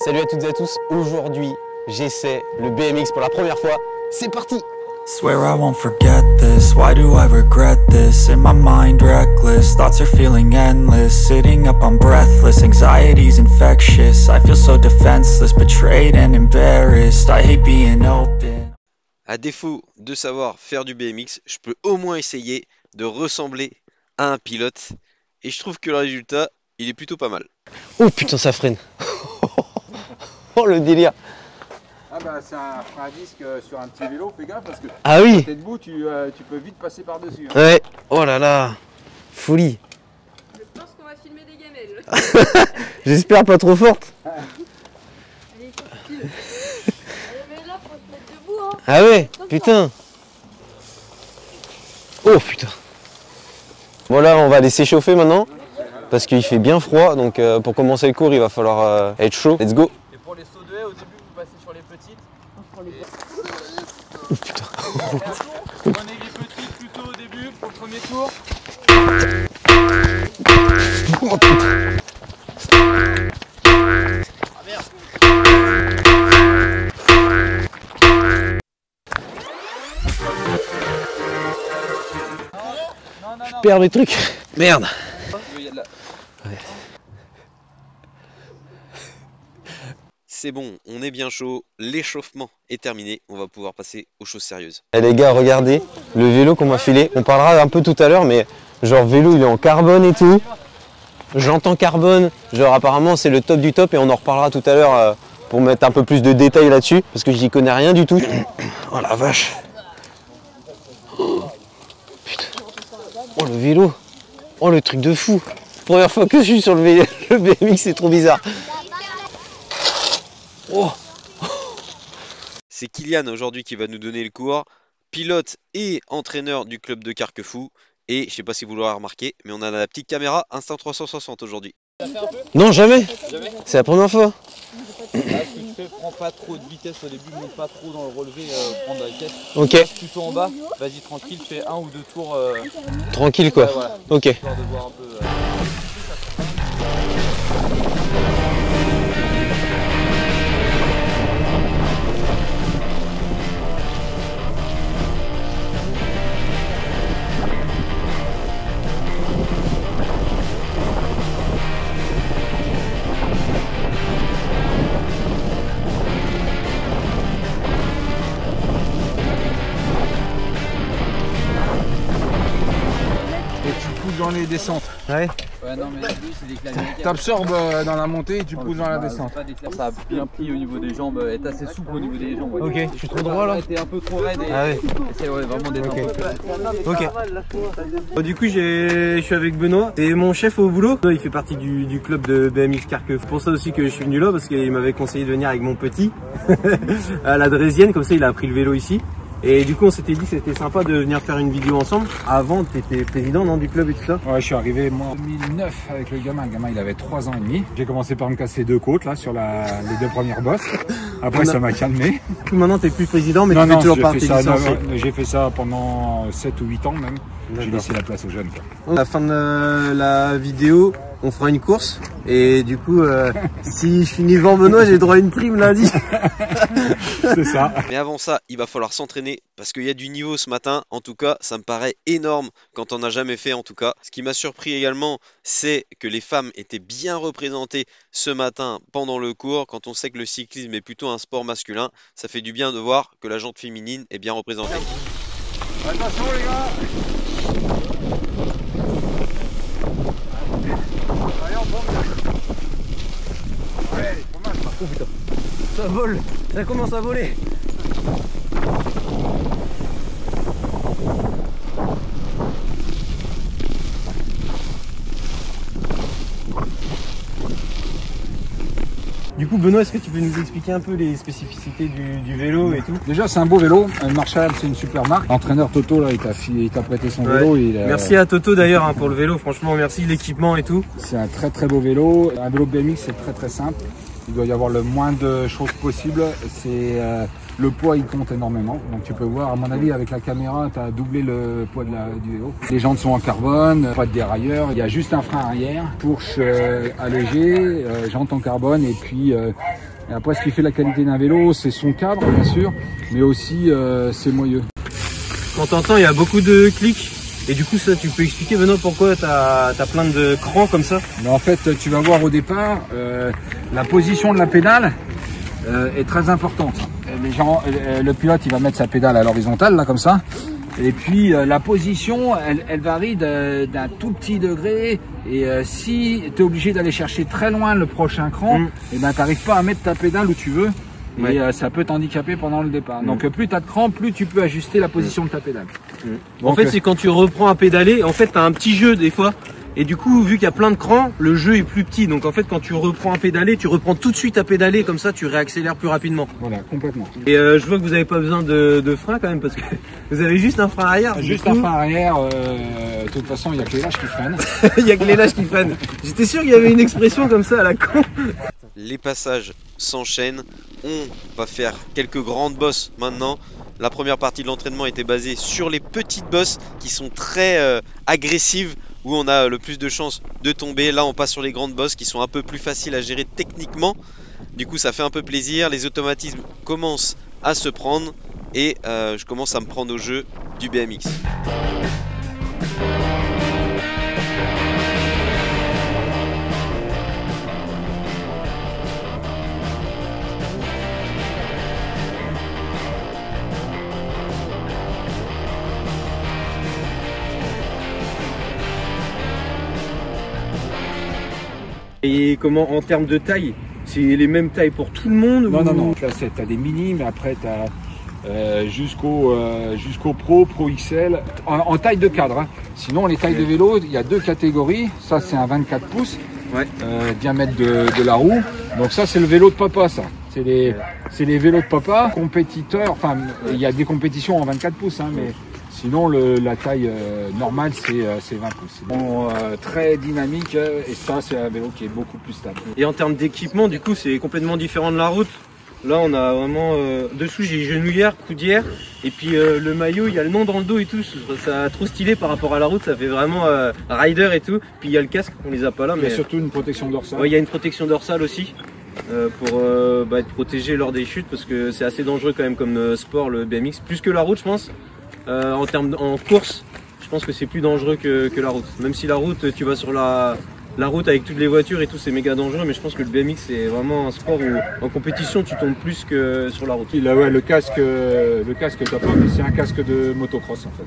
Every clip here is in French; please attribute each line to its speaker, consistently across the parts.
Speaker 1: Salut à toutes et à tous, aujourd'hui j'essaie le BMX pour la première fois, c'est parti!
Speaker 2: Swear I won't forget this, why do I regret this? In my mind reckless, thoughts are feeling endless. Sitting up I'm breathless, anxiety's infectious. I feel so defenseless, betrayed and embarrassed. I hate being open.
Speaker 3: À défaut de savoir faire du BMX, je peux au moins essayer de ressembler à un pilote. Et je trouve que le résultat, il est plutôt pas mal.
Speaker 1: Oh putain ça freine. Oh le délire.
Speaker 4: Ah bah c'est un frein à disque sur un petit vélo, fais gaffe parce que
Speaker 1: ah oui.
Speaker 4: quand t'es debout tu peux vite passer par dessus. Hein.
Speaker 1: Ouais, oh là là, folie.
Speaker 5: Je pense qu'on va filmer des gamelles.
Speaker 1: J'espère pas trop forte.
Speaker 5: Allez, continue. Allez, mais là, faut se mettre debout. Hein.
Speaker 1: Ah ouais, putain. Oh putain. Bon là on va aller s'échauffer maintenant. Parce qu'il fait bien froid, donc pour commencer le cours il va falloir être chaud. Let's go.
Speaker 4: Et pour les sauts de haie, au début vous passez sur les petites.
Speaker 1: Oh putain.
Speaker 4: Prenez les petites plutôt au début pour le premier tour.
Speaker 1: Oh putain. Je perds mes trucs. Merde.
Speaker 3: C'est bon, on est bien chaud, l'échauffement est terminé, on va pouvoir passer aux choses sérieuses.
Speaker 1: Eh les gars, regardez le vélo qu'on m'a filé. On parlera un peu tout à l'heure, mais genre vélo il est en carbone et tout. J'entends carbone, genre apparemment c'est le top du top et on en reparlera tout à l'heure pour mettre un peu plus de détails là-dessus parce que j'y connais rien du tout. Oh la vache. Oh, putain. Oh le vélo. Oh le truc de fou. Première fois que je suis sur le BMX, c'est trop bizarre. Oh.
Speaker 3: C'est Kylian aujourd'hui qui va nous donner le cours, pilote et entraîneur du club de Carquefou. Et je sais pas si vous l'aurez remarqué, mais on a la petite caméra Insta360 aujourd'hui.
Speaker 1: Non, jamais. C'est la première fois.
Speaker 6: Là, ce que tu fais, prends pas trop de vitesse au début, monte pas trop dans le relevé, prends de la vitesse.
Speaker 1: Ok.
Speaker 6: Reste plutôt en bas, vas-y tranquille, fais un ou deux tours.
Speaker 1: Tranquille quoi.
Speaker 6: Ouais, voilà.
Speaker 1: Ok.
Speaker 6: Histoire de voir un peu.
Speaker 4: Dans les descentes.
Speaker 1: Ouais.
Speaker 6: Ouais, non, mais lui, c'est des claviers.
Speaker 4: T'absorbes dans la montée et tu pousses dans la descente.
Speaker 6: Ça a bien pris au niveau des jambes, est assez souple au niveau des jambes.
Speaker 1: Ok, je suis trop droit là.
Speaker 6: T'es un peu trop raide et
Speaker 1: Ah ouais.
Speaker 6: essaye vraiment d'être un peu.
Speaker 1: Ok. Du coup, je suis avec Benoît. C'est mon chef au boulot. Il fait partie du club de BMX Carquefou. C'est pour ça aussi que je suis venu là parce qu'il m'avait conseillé de venir avec mon petit à la Drésienne. Comme ça, il a appris le vélo ici. Et du coup on s'était dit que c'était sympa de venir faire une vidéo ensemble. Avant tu étais président non, du club et tout ça?
Speaker 4: Ouais, je suis arrivé moi en 2009 avec le gamin. Le gamin il avait 3 ans et demi. J'ai commencé par me casser 2 côtes là sur les 2 premières bosses. Après ça m'a calmé.
Speaker 1: Maintenant tu n'es plus président mais
Speaker 4: non,
Speaker 1: tu fais toujours partie du licencié.
Speaker 4: J'ai fait ça pendant 7 ou 8 ans même. J'ai laissé la place aux jeunes.
Speaker 1: À la fin de la vidéo, on fera une course. Et du coup, si je finis devant Benoît, j'ai droit à une prime lundi.
Speaker 4: C'est ça.
Speaker 3: Mais avant ça, il va falloir s'entraîner parce qu'il y a du niveau ce matin. En tout cas, ça me paraît énorme quand on n'a jamais fait en tout cas. Ce qui m'a surpris également, c'est que les femmes étaient bien représentées ce matin pendant le cours. Quand on sait que le cyclisme est plutôt un sport masculin, ça fait du bien de voir que la jante féminine est bien représentée.
Speaker 4: Attention les gars. Allez, on bombe. Ouais, pas mal ça.
Speaker 1: Oh putain, ça vole, ça commence à voler. Du coup Benoît, est-ce que tu peux nous expliquer un peu les spécificités du vélo et tout?
Speaker 4: Déjà c'est un beau vélo, Marshall c'est une super marque. L'entraîneur Toto là il t'a prêté son vélo.
Speaker 1: Merci à Toto d'ailleurs pour le vélo, franchement merci, l'équipement et tout.
Speaker 4: C'est un très beau vélo. Un vélo BMX c'est très simple. Il doit y avoir le moins de choses possible. C'est le poids il compte énormément. Donc tu peux voir, à mon avis, avec la caméra, tu as doublé le poids du vélo. Les jantes sont en carbone, pas de dérailleur. Il y a juste un frein arrière, fourche allégée, jantes en carbone et puis Et après, ce qui fait la qualité d'un vélo, c'est son cadre, bien sûr, mais aussi ses moyeux.
Speaker 1: Quand t'entends, il y a beaucoup de clics. Et du coup, ça, tu peux expliquer maintenant pourquoi t'as plein de crans comme ça?
Speaker 4: Mais en fait, tu vas voir au départ, la position de la pédale est très importante. Les gens, le pilote, il va mettre sa pédale à l'horizontale, là, comme ça. Et puis, la position, elle varie d'un tout petit degré. Et si tu es obligé d'aller chercher très loin le prochain cran, et ben, tu n'arrives pas à mettre ta pédale où tu veux. Et ça peut t'handicaper pendant le départ. Donc plus tu as de cran, plus tu peux ajuster la position de ta pédale.
Speaker 1: Donc, en fait, c'est quand tu reprends à pédaler, en fait, tu as un petit jeu des fois. Et du coup, vu qu'il y a plein de crans, le jeu est plus petit. Donc en fait, quand tu reprends à pédaler, tu reprends tout de suite à pédaler, comme ça tu réaccélères plus rapidement.
Speaker 4: Voilà, complètement.
Speaker 1: Et je vois que vous n'avez pas besoin de frein quand même, parce que vous avez juste un frein arrière.
Speaker 4: Juste un frein arrière, de toute façon, il n'y a que les lâches qui freinent.
Speaker 1: Il n'y a que les lâches qui freinent. J'étais sûr qu'il y avait une expression comme ça à la con.
Speaker 3: Les passages s'enchaînent. On va faire quelques grandes bosses maintenant. La première partie de l'entraînement était basée sur les petites bosses qui sont très agressives, où on a le plus de chances de tomber. Là, on passe sur les grandes bosses qui sont un peu plus faciles à gérer techniquement. Du coup, ça fait un peu plaisir. Les automatismes commencent à se prendre et je commence à me prendre au jeu du BMX.
Speaker 1: Et comment en termes de taille? C'est les mêmes tailles pour tout le monde?
Speaker 4: Non, non, non. Là, tu as des mini, mais après, tu as jusqu'au Pro XL, en taille de cadre. Hein. Sinon, les tailles de vélo, il y a deux catégories. Ça, c'est un 24 pouces, diamètre de la roue. Donc ça, c'est le vélo de papa, ça. C'est les vélos de papa. Compétiteurs, enfin, il y a des compétitions en 24 pouces, hein, mais sinon, la taille normale, c'est 20 pouces. Bon, très dynamique, et ça, c'est un vélo qui est beaucoup plus stable.
Speaker 1: Et en termes d'équipement, du coup, c'est complètement différent de la route. Là, on a vraiment... dessous, j'ai genouillère, coudière, et puis le maillot, il y a le nom dans le dos et tout. Ça trop stylé par rapport à la route, ça fait vraiment rider et tout. Puis il y a le casque, on les a pas là.
Speaker 4: Mais il y a surtout une protection dorsale.
Speaker 1: Ouais, il y a une protection dorsale aussi. Pour être protégé lors des chutes, parce que c'est assez dangereux quand même comme sport, le BMX. Plus que la route, je pense. En course, je pense que c'est plus dangereux que la route. Même si la route, tu vas sur la route avec toutes les voitures et tout, c'est méga dangereux, mais je pense que le BMX c'est vraiment un sport où en compétition tu tombes plus que sur la route.
Speaker 4: Là, ouais, le casque t'as pas, mais c'est un casque de motocross en fait.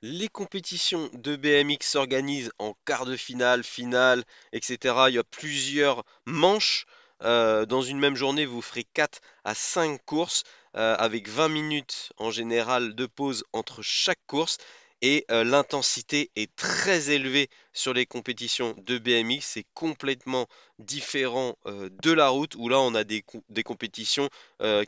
Speaker 3: Les compétitions de BMX s'organisent en quart de finale, finale, etc. Il y a plusieurs manches. Dans une même journée, vous ferez 4 à 5 courses avec 20 minutes en général de pause entre chaque course. Et l'intensité est très élevée sur les compétitions de BMX. C'est complètement différent de la route où là on a des compétitions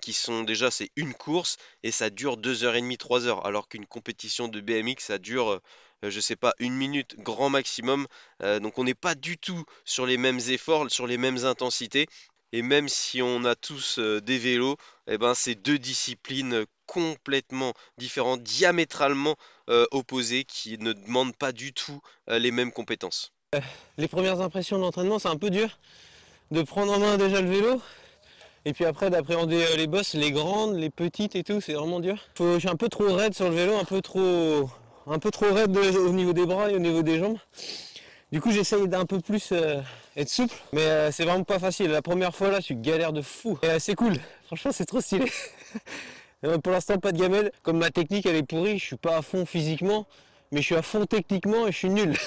Speaker 3: qui sont déjà, c'est une course et ça dure 2h30, 3 heures. Alors qu'une compétition de BMX ça dure, je sais pas, 1 minute grand maximum. Donc on n'est pas du tout sur les mêmes efforts, sur les mêmes intensités. Et même si on a tous des vélos, eh ben, c'est deux disciplines complètement différentes, diamétralement opposées, qui ne demandent pas du tout les mêmes compétences.
Speaker 1: Les premières impressions de l'entraînement, c'est un peu dur de prendre en main déjà le vélo. Et puis après d'appréhender les bosses, les grandes, les petites et tout, c'est vraiment dur. Je suis un peu trop raide sur le vélo, un peu trop raide au niveau des bras et au niveau des jambes. Du coup j'essaye d'un peu plus être souple, mais c'est vraiment pas facile. La première fois là, je suis galère de fou. Et c'est cool, franchement c'est trop stylé. Pour l'instant pas de gamelle, comme ma technique elle est pourrie, je suis pas à fond physiquement, mais je suis à fond techniquement et je suis nul.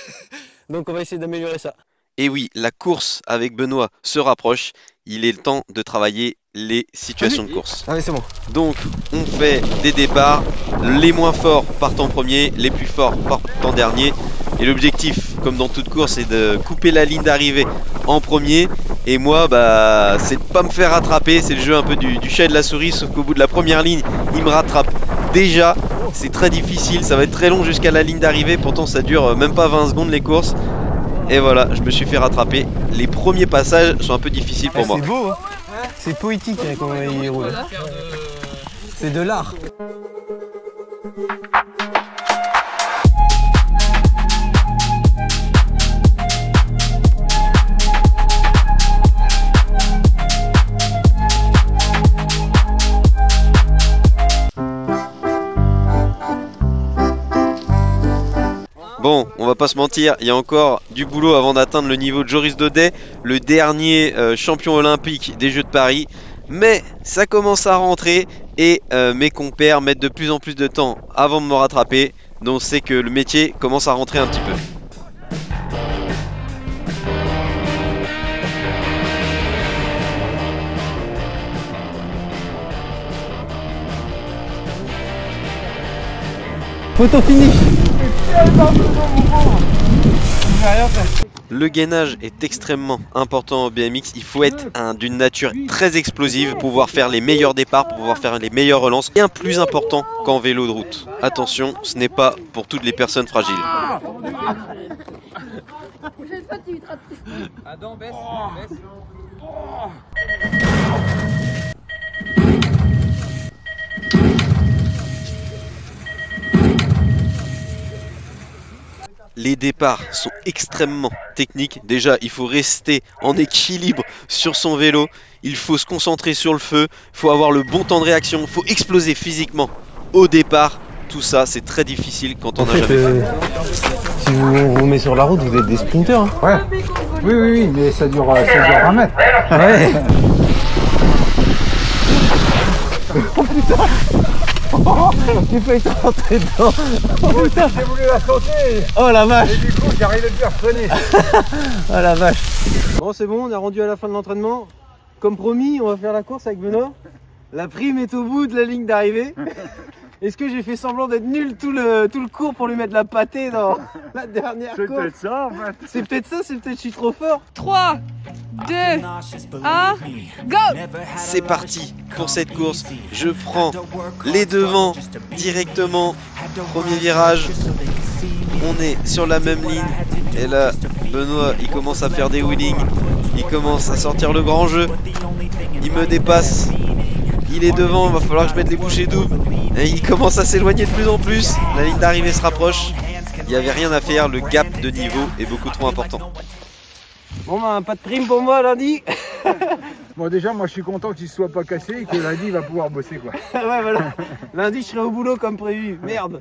Speaker 1: Donc on va essayer d'améliorer ça.
Speaker 3: Et oui, la course avec Benoît se rapproche. Il est le temps de travailler les situations de course.
Speaker 1: Ah oui, c'est bon.
Speaker 3: Donc, on fait des départs. Les moins forts partent en premier, les plus forts partent en dernier. Et l'objectif, comme dans toute course, c'est de couper la ligne d'arrivée en premier. Et moi, bah, c'est de pas me faire rattraper. C'est le jeu un peu du chat et de la souris, sauf qu'au bout de la première ligne, il me rattrape déjà. C'est très difficile, ça va être très long jusqu'à la ligne d'arrivée. Pourtant, ça dure même pas 20 secondes les courses. Et voilà, je me suis fait rattraper. Les premiers passages sont un peu difficiles pour moi.
Speaker 1: C'est beau, hein. C'est poétique hein, comment il roule. C'est de l'art.
Speaker 3: Bon, on va pas se mentir, il y a encore du boulot avant d'atteindre le niveau de Joris Daudet, le dernier champion olympique des Jeux de Paris. Mais ça commence à rentrer et mes compères mettent de plus en plus de temps avant de me rattraper. Donc c'est que le métier commence à rentrer un petit peu.
Speaker 1: Photo finish.
Speaker 3: Le gainage est extrêmement important au BMX. Il faut être d'une nature très explosive pour pouvoir faire les meilleurs départs, pour pouvoir faire les meilleures relances. Bien plus important qu'en vélo de route. Attention, ce n'est pas pour toutes les personnes fragiles.
Speaker 6: Adam, baisse, baisse.
Speaker 3: Les départs sont extrêmement techniques. Déjà, il faut rester en équilibre sur son vélo. Il faut se concentrer sur le feu. Il faut avoir le bon temps de réaction. Il faut exploser physiquement au départ. Tout ça, c'est très difficile quand on n'a jamais fait.
Speaker 1: Si vous vous mettez sur la route, vous êtes des sprinteurs. Hein.
Speaker 4: Ouais. Oui, mais ça dure 20 mètres.
Speaker 1: Ouais. Oh putain. Oh, j'ai failli te rentrer dedans. Oh putain,
Speaker 4: J'ai voulu la sauter.
Speaker 1: oh la vache.
Speaker 4: Et du coup, j'arrivais plus à freiner.
Speaker 1: Oh la vache. Bon, c'est bon, on a rendu à la fin de l'entraînement. Comme promis, on va faire la course avec Benoît. La prime est au bout de la ligne d'arrivée. Est-ce que j'ai fait semblant d'être nul tout le cours pour lui mettre la pâtée dans la dernière
Speaker 4: C'est
Speaker 1: course?
Speaker 4: peut-être ça en fait.
Speaker 1: C'est peut-être ça, c'est peut-être je suis trop fort.
Speaker 5: 3, 2, 1, go!
Speaker 3: C'est parti pour cette course. Je prends les devants directement. Premier virage. On est sur la même ligne. Et là, Benoît, il commence à faire des wheelings. Il commence à sortir le grand jeu. Il me dépasse. Il est devant, il va falloir que je mette les bouchées doubles. Et il commence à s'éloigner de plus en plus. La ligne d'arrivée se rapproche. Il n'y avait rien à faire, le gap de niveau est beaucoup trop important.
Speaker 1: Bon bah pas de prime pour moi lundi.
Speaker 4: Bon, déjà, moi je suis content qu'il ne soit pas cassé et que lundi il va pouvoir bosser quoi.
Speaker 1: Ouais voilà. Lundi je serai au boulot comme prévu. Merde.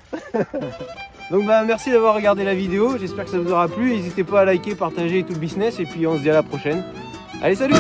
Speaker 1: Donc bah merci d'avoir regardé la vidéo. J'espère que ça vous aura plu. N'hésitez pas à liker, partager tout le business. Et puis on se dit à la prochaine. Allez salut.